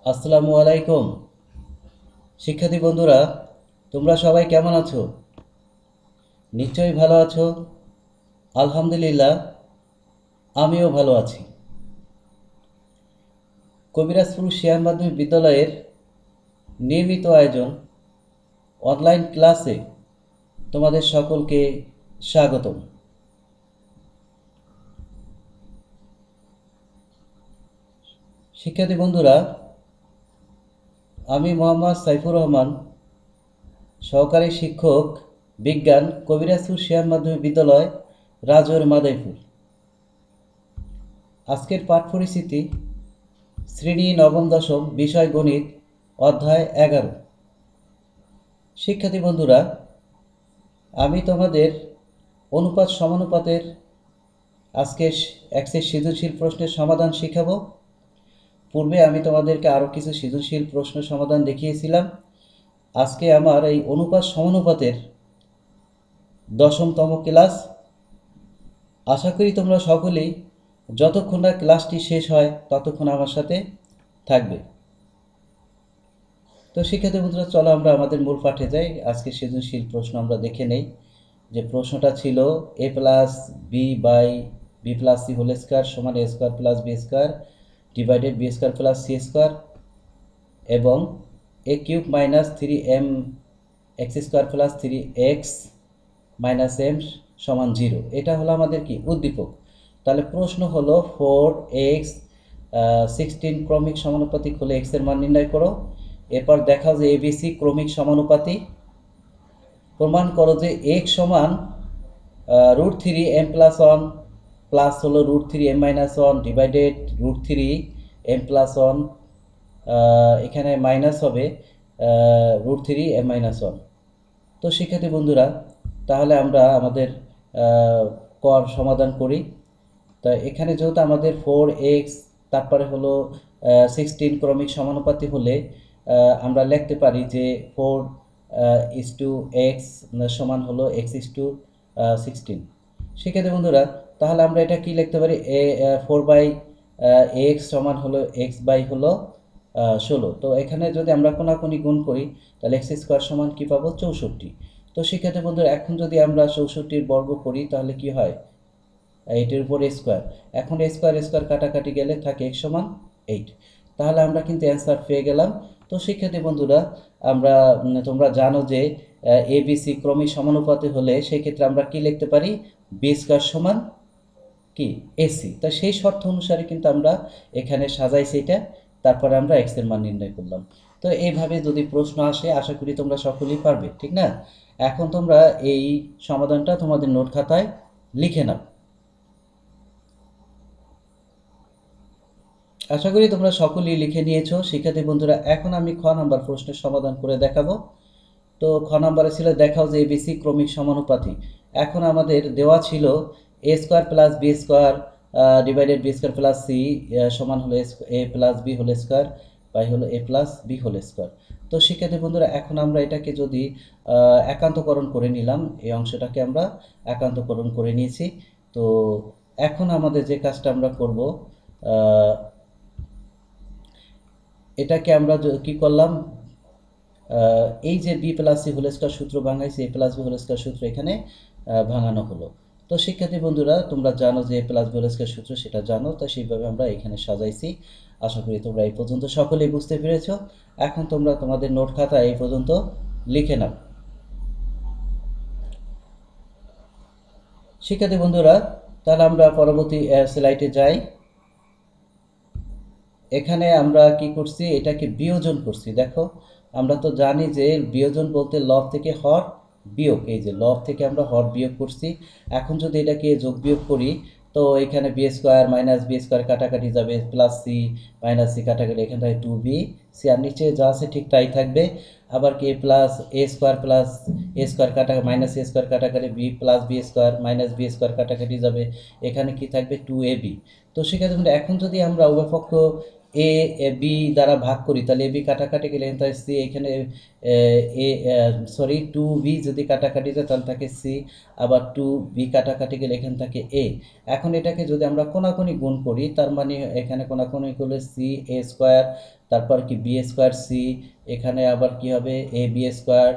আসসালামু আলাইকুম। শিক্ষার্থী বন্ধুরা, তোমরা সবাই কেমন আছো? নিশ্চয়ই ভালো আছো। আলহামদুলিল্লাহ, আমিও ভালো আছি। কবিরাজপুর শিয়া মাধ্যমিক বিদ্যালয়ের নিয়মিত আয়োজন অনলাইন ক্লাসে তোমাদের সকলকে স্বাগতম। শিক্ষার্থী বন্ধুরা, আমি মোহাম্মদ সাইফুর রহমান, সহকারী শিক্ষক বিজ্ঞান, কবিরাজপুর শিয়া মাধ্যমিক বিদ্যালয়, রাজৌর মাদারীপুর। আজকের পাঠ পরিচিতি শ্রেণী নবম দশম, বিষয় গণিত, অধ্যায় 11। শিক্ষার্থী বন্ধুরা, আমি তোমাদের অনুপাত সমানুপাতের আজকে একটি সৃজনশীল প্রশ্নের সমাধান শিখাবো। পূর্বে আমি তোমাদেরকে আরও কিছু সৃজনশীল প্রশ্নের সমাধান দেখিয়েছিলাম। আজকে আমার এই অনুপাত সমানুপাতের 10তম ক্লাস। আশা করি তোমরা সকলেই যতক্ষণ না ক্লাসটি শেষ হয় ততক্ষণ আমার সাথে থাকবে। তো শিক্ষার্থী বন্ধুরা, চলো আমরা আমাদের মূল পাঠে যাই। আজকে সৃজনশীল প্রশ্ন আমরা দেখে নেই। যে প্রশ্নটা ছিল a plus B by B plus C whole square সমান A square plus B square divided B square plus C square এবং A cube minus 3m X square plus 3x minus M সমান 0। এটা হলো আমাদের কি উদ্দীপক। তাহলে প্রশ্ন হলো 4x 16 ক্রমিক সমানুপাতিক হলে x এর মান নির্ণয় করো। এরপর দেখাও যে এবিসি ক্রমিক সমানুপাতি। প্রমাণ করো যে x সমান √3m প্লাস 1 প্লাস হলো √3m minus 1 divided √3m plus 1, এখানে মাইনাস হবে √3m মাইনাস 1। তো শিক্ষার্থী বন্ধুরা, তাহলে আমরা আমাদের কর সমাধান করি। তা এখানে যেহেতু আমাদের 4x তারপরে হলো 16 ক্রমিক সমানুপাতি হলে আমরা লিখতে পারি যে 4:x সমান হলো x:16। শিক্ষার্থী বন্ধুরা, তাহলে আমরা এটা কি লিখতে পারি, 4/x সমান হলো x বাই হলো 16। তো এখানে যদি আমরা কোনাকুনি গুণ করি তাহলে x স্কোয়ার সমান কি পাবো, 64। তো শিক্ষার্থী বন্ধুরা, এখন যদি আমরা 64-র বর্গ করি তাহলে কি হয়, এইটের উপর স্কোয়ার। এখন স্কোয়ার স্কোয়ার কাটাকাটি গেলে থাকে x সমান 8। তাহলে আমরা কিন্তু অ্যান্সার পেয়ে গেলাম। তো শিক্ষার্থী বন্ধুরা, আমরা তোমরা জানো যে এবিসি ক্রমিক সমানুপাতে হলে সেই ক্ষেত্রে আমরা কি লিখতে পারি, বি স্কোয়ার সমান কি এসি। তা সেই শর্ত অনুসারে কিন্তু আমরা এখানে সাজাইছি এটা, তারপরে আমরা এক্স এর মান নির্ণয় করলাম। তো এইভাবে যদি প্রশ্ন আসে আশা করি তোমরা সকলেই পারবে, ঠিক না? এখন তোমরা এই সমাধানটা তোমাদের নোট খাতায় লিখে নাও। আশা করি তোমরা সকলেই লিখে নিয়েছো। শিক্ষার্থী বন্ধুরা, এখন আমি খ নাম্বার প্রশ্নের সমাধান করে দেখাবো। তো খ নাম্বারে ছিল দেখাও যে এবিসি ক্রমিক সমানুপাতি। এখন আমাদের দেওয়া ছিল A square plus B square divided B square plus C সমান হলো A plus B whole square by হলো A plus B whole square. তো শিক্ষার্থী বন্ধুরা, এখন আমরা এটাকে যদি একান্তকরণ করে নিলাম, এই অংশটাকে আমরা একান্তকরণ করে নিয়েছি। তো এখন আমাদের যে কাজটা আমরা করব, এটাকে আমরা কি করলাম, এই যে B plus C whole square সূত্র ভাঙাইছে, A plus B whole square সূত্র এখানে ভাঙানো হলো। তো শিক্ষার্থী বন্ধুরা, তোমরা জানো যে এ প্লাস বি হোল স্কোয়ার সূত্র, সেটা জানো। তো সেইভাবে আমরা এখানে সাজাইছি। আশা করি তোমরা এই পর্যন্ত সকলেই বুঝতে পেরেছ। এখন তোমরা তোমাদের নোট খাতায় এই পর্যন্ত লিখে নাও। শিক্ষার্থী বন্ধুরা, তাহলে আমরা পরবর্তী স্লাইডে যাই। এখানে আমরা কি করছি, এটাকে বিয়োজন করছি। দেখো, আমরা তো জানি যে বিয়োজন বলতে লব থেকে হর বিয়োগ, এই যে লব থেকে আমরা হর বিয়োগ করছি। এখন যদি এটাকে যোগ বিয়োগ করি তো এখানে B square minus B square কাটাকাটি যাবে, প্লাস সি মাইনাস সি কাটাকাটি, এখানে থাকে 2b/c, আর নিচে যা আছে ঠিক তাই থাকবে। আবার কি plus A square plus A square কাটা মাইনাস এ স্কোয়ার কাটাকাটি B plus B square minus B square কাটাকাটি যাবে, এখানে কি থাকবে 2ab। তো সেক্ষেত্রে এখন যদি আমরা উভয় পক্ষ এ বি দ্বারা ভাগ করি তাহলে এ বি কাটাকাটি গেলে এখানে থাকে সি, এখানে এ সরি 2b যদি কাটাকাটি যায় তাহলে থাকে সি, আবার 2b কাটাকাটি গেলে এখানে থাকে এ। এখন এটাকে যদি আমরা কোনাকুনি গুণ করি তার মানে এখানে কোনাকুনি করলে সি এ স্কোয়ার, তারপর কি বি স্কোয়ার সি, এখানে আবার কি হবে এ বি স্কোয়ার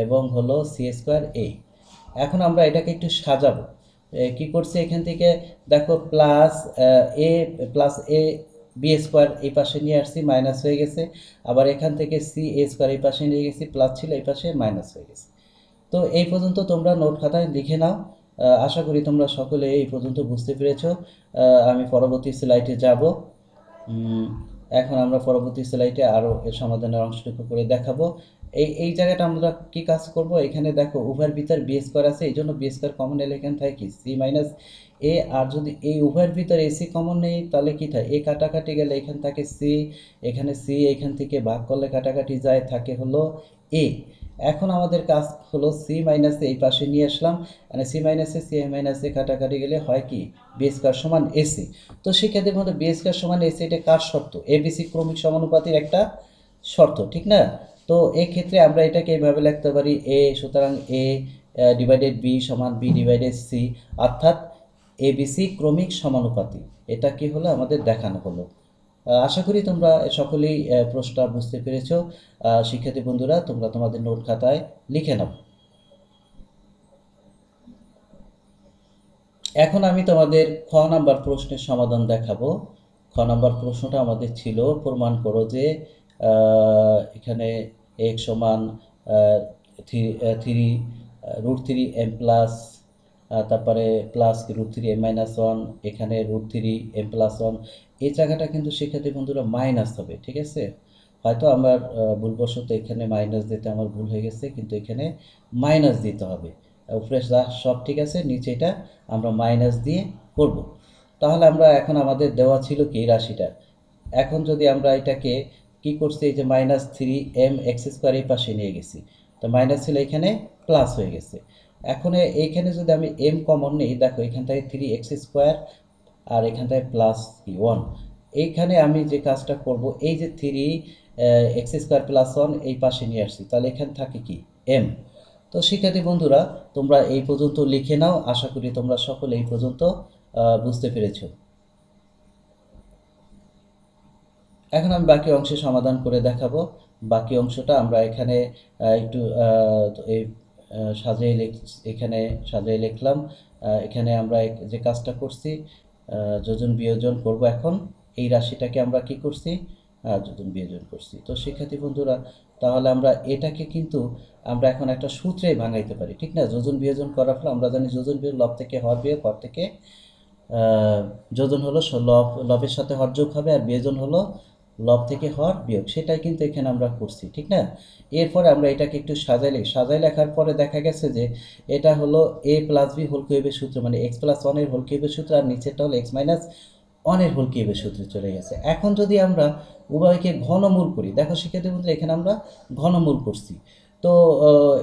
এবং হলো সি স্কোয়ার এ। এখন আমরা এটাকে একটু সাজাবো। কি করছি এখান থেকে দেখো প্লাস এ বি স্কোয়ার এই পাশে নিয়ে আসছি, মাইনাস হয়ে গেছে। আবার এখান থেকে সি এ স্কোয়ার এই পাশে নিয়ে গেছি, প্লাস ছিল এই পাশে মাইনাস হয়ে গেছে। তো এই পর্যন্ত তোমরা নোট খাতায় লিখে নাও। আশা করি তোমরা সকলে এই পর্যন্ত বুঝতে পেরেছো। আমি পরবর্তী স্লাইডে যাব। এখন আমরা পরবর্তী স্লাইডে আরও এর সমাধানের অংশটুকু করে দেখাবো। এই জায়গাটা আমরা কি কাজ করব, এখানে দেখো উভয়ের ভিতর বি স্কোয়ার আছে, এই জন্য বি স্কোয়ার কমন এলে এখানে থাকে কি সি মাইনাস এ। আর যদি এই উভয়ের ভিতরে এসি কমন নেই তাহলে কি থাকে এ কাটাকাটি গেলে এখান থাকে সি, এখানে সি এখান থেকে ভাগ করলে কাটাকাটি যায় থাকে হলো এ। এখন আমাদের কাজ হলো সি মাইনাসে এই পাশে নিয়ে আসলাম, মানে সি মাইনাসে সি মাইনাসে কাটাকাটি গেলে হয় কি বি স্কোয়ার সমান এসি। তো সেক্ষেত্রে মধ্যে বি স্কোয়ার সমান এসি এটা কার শর্ত, এবিসি ক্রমিক সমানুপাতির একটা শর্ত, ঠিক না? তো এই ক্ষেত্রে আমরা এটাকে এইভাবে লিখতে পারি এ, সুতরাং এ ডিভাইডেড বি সমান বি ডিভাইডেড সি, অর্থাৎ এবিসি ক্রমিক সমানুপাতি। এটা কি হলো আমাদের দেখানো হলো। আশা করি তোমরা সকলেই প্রশ্নটা বুঝতে পেরেছো। শিক্ষার্থী বন্ধুরা তোমরা তোমাদের নোট খাতায় লিখে নাও। এখন আমি তোমাদের খ নাম্বার প্রশ্নের সমাধান দেখাবো। খ নাম্বার প্রশ্নটা আমাদের ছিল প্রমাণ করো যে এখানে x সমান 3√3m প্লাস, তারপরে প্লাস √3m-1, এখানে √3m+1। এই জায়গাটা কিন্তু শিক্ষার্থী বন্ধুরা মাইনাস হবে, ঠিক আছে? হয়তো আমার ভুলবশত এখানে মাইনাস দিতে আমার ভুল হয়ে গেছে, কিন্তু এখানে মাইনাস দিতে হবে। উপরে সব ঠিক আছে, নিচে এটা আমরা মাইনাস দিয়ে করব। তাহলে আমরা এখন আমাদের দেওয়া ছিল কি রাশিটা, এখন যদি আমরা এটাকে কি করছি এই যে -3m(x²) এই পাশে নিয়ে গেছি, তো মাইনাস ছিল এখানে প্লাস হয়ে গেছে। এখন এইখানে যদি আমি m কমন নিই, দেখো এখান থেকে 3x² আর এখান থেকে প্লাস 1। এইখানে আমি যে কাজটা করব এই যে 3x² + 1 এই পাশে নিয়ে আসছি, তাহলে এখানে থাকে কি m। তো শিক্ষার্থী বন্ধুরা তোমরা এই পর্যন্ত লিখে নাও। আশা করি তোমরা সকলে এই পর্যন্ত বুঝতে পেরেছো। এখন আমি বাকি অংশের সমাধান করে দেখাবো। বাকি অংশটা আমরা এখানে একটু এই এখানে সাজিয়ে লিখলাম। এখানে আমরা যে কাজটা করছি যোজন বিয়োজন করব। এখন এই রাশিটাকে আমরা কি করছি যোজন বিয়োজন করছি। তো শিক্ষার্থী বন্ধুরা তাহলে আমরা এটাকে কিন্তু আমরা এখন একটা সূত্রে ভাঙাইতে পারি, ঠিক না? যোজন বিয়োজন করার ফলে আমরা জানি যোজন বিয়োগ লব থেকে হর বিয়োগ, হর থেকে যোজন হলো লবের সাথে হর যোগ হবে, আর বিয়োজন হলো লব থেকে হর বিয়োগ। সেটাই কিন্তু এখানে আমরা করছি, ঠিক না? এরপরে আমরা এটাকে একটু সাজাই লেখার পরে দেখা গেছে যে এটা হলো a + b হোল কিউবের সূত্র, মানে x+1 এর হোল কিউবের সূত্র, আর নিচেরটা হলো x-1 এর হোল কিউবের সূত্রে চলে গেছে। এখন যদি আমরা উভয়কে ঘনমূল করি, দেখো শিক্ষার্থী বন্ধুরা এখানে আমরা ঘনমূল করছি। তো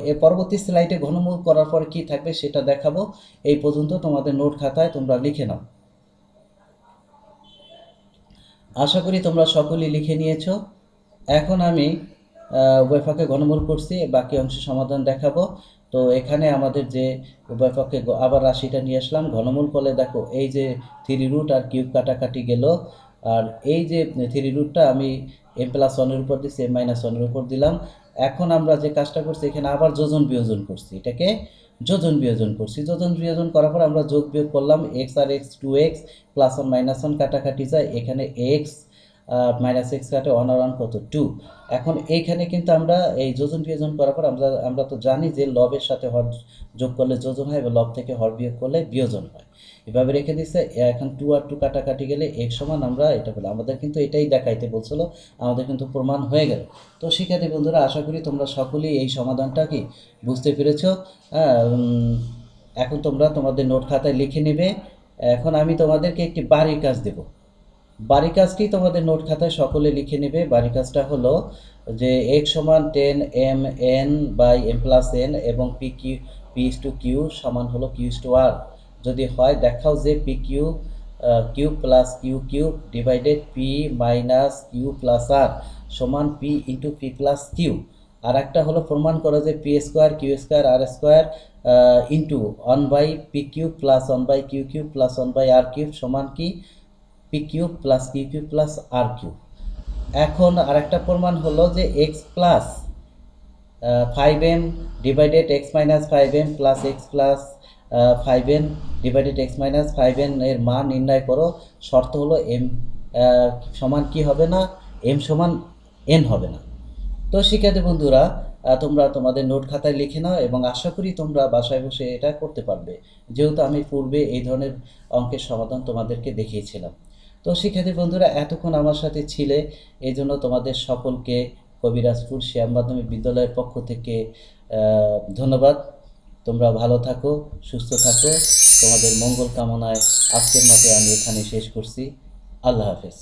এর পরবর্তী স্লাইডে ঘনমূল করার পরে কি থাকবে সেটা দেখাবো। এই পর্যন্ত তোমাদের নোট খাতায় তোমরা লিখে নাও। আশা করি তোমরা সকলেই লিখে নিয়েছো। এখন আমি উভয়পক্ষে ঘনমূল করছি, বাকি অংশের সমাধান দেখাবো। তো এখানে আমাদের যে উভয়পক্ষে আবার রাশিটা নিয়ে আসলাম, ঘনমূল করলে দেখো এই যে 3 আর কিউব কাটাকাটি গেল, আর এই যে 3 আমি m+1 এর উপর দিচ্ছি, m-1 এর উপর দিলাম। এখন আমরা যে কাজটা করছি এখানে আবার যোজন বিয়োজন করছি, এটাকে যোজন বিয়োজন করছি। যোজন বিয়োজন করার পর আমরা যোগ বিয়োগ করলাম, x আর x 2x, +1 -1 কাটাকাটি যায়, এখানে x -x কাটে 1 আর 1 কত 2। এখন এইখানে কিন্তু আমরা এই যোজন বিয়োজন করার পর আমরা তো জানি যে লবের সাথে হর যোগ করলে যোজন হয় এবং লব থেকে হর বিয়োগ করলে বিয়োজন হয়। এভাবে রেখে দিচ্ছে। এখন 2 আর 2 কাটাকাটি গেলে x সমান আমরা এটা পেলাম। আমাদের কিন্তু এটাই দেখাইতে বলছিল, আমাদের কিন্তু প্রমাণ হয়ে গেল। তো শিক্ষার্থী বন্ধুরা আশা করি তোমরা সকলেই এই সমাধানটা কি বুঝতে পেরেছো। এখন তোমরা তোমাদের নোট খাতায় লিখে নেবে। এখন আমি তোমাদেরকে একটি বাড়ির কাজ দেব। বাড়ির কাজটি তোমাদের নোট খাতায় সকলে লিখে নেবে। বাড়ির কাজটা হলো যে x সমান 10m(n)/m+n এবং p/q সমান হলো q/r। যদি হয় দেখাও যে p/q cube plus Q cube divided P minus Q plus R সমান P into P plus Q. আর একটা হলো প্রমাণ করা যে P square Q square R square into 1/পি কিউব প্লাস 1/কিউ কিউব প্লাস 1/আর কিউব সমান কি P cube plus Q cube plus R cube. এখন আরেকটা প্রমাণ হলো যে X plus 5m divided X minus 5m plus X plus 5n divided X minus 5n এর মান নির্ণয় করো। শর্ত হলো m সমান কি হবে না, m সমান n হবে না। তো শিক্ষার্থী বন্ধুরা, তোমরা তোমাদের নোট খাতায় লিখে নাও এবং আশা করি তোমরা বাসায় বসে এটা করতে পারবে, যেহেতু আমি পূর্বে এই ধরনের অঙ্কের সমাধান তোমাদেরকে দেখিয়েছিলাম। তো শিক্ষার্থী বন্ধুরা, এতক্ষণ আমার সাথে ছিলে, এই জন্য তোমাদের সকলকে কবিরাজপুর শ্যাম মাধ্যমিক বিদ্যালয়ের পক্ষ থেকে ধন্যবাদ। তোমরা ভালো থাকো, সুস্থ থাকো, তোমাদের মঙ্গল কামনায় আজকের মতো আমি এখানে শেষ করছি। আল্লাহ হাফেজ।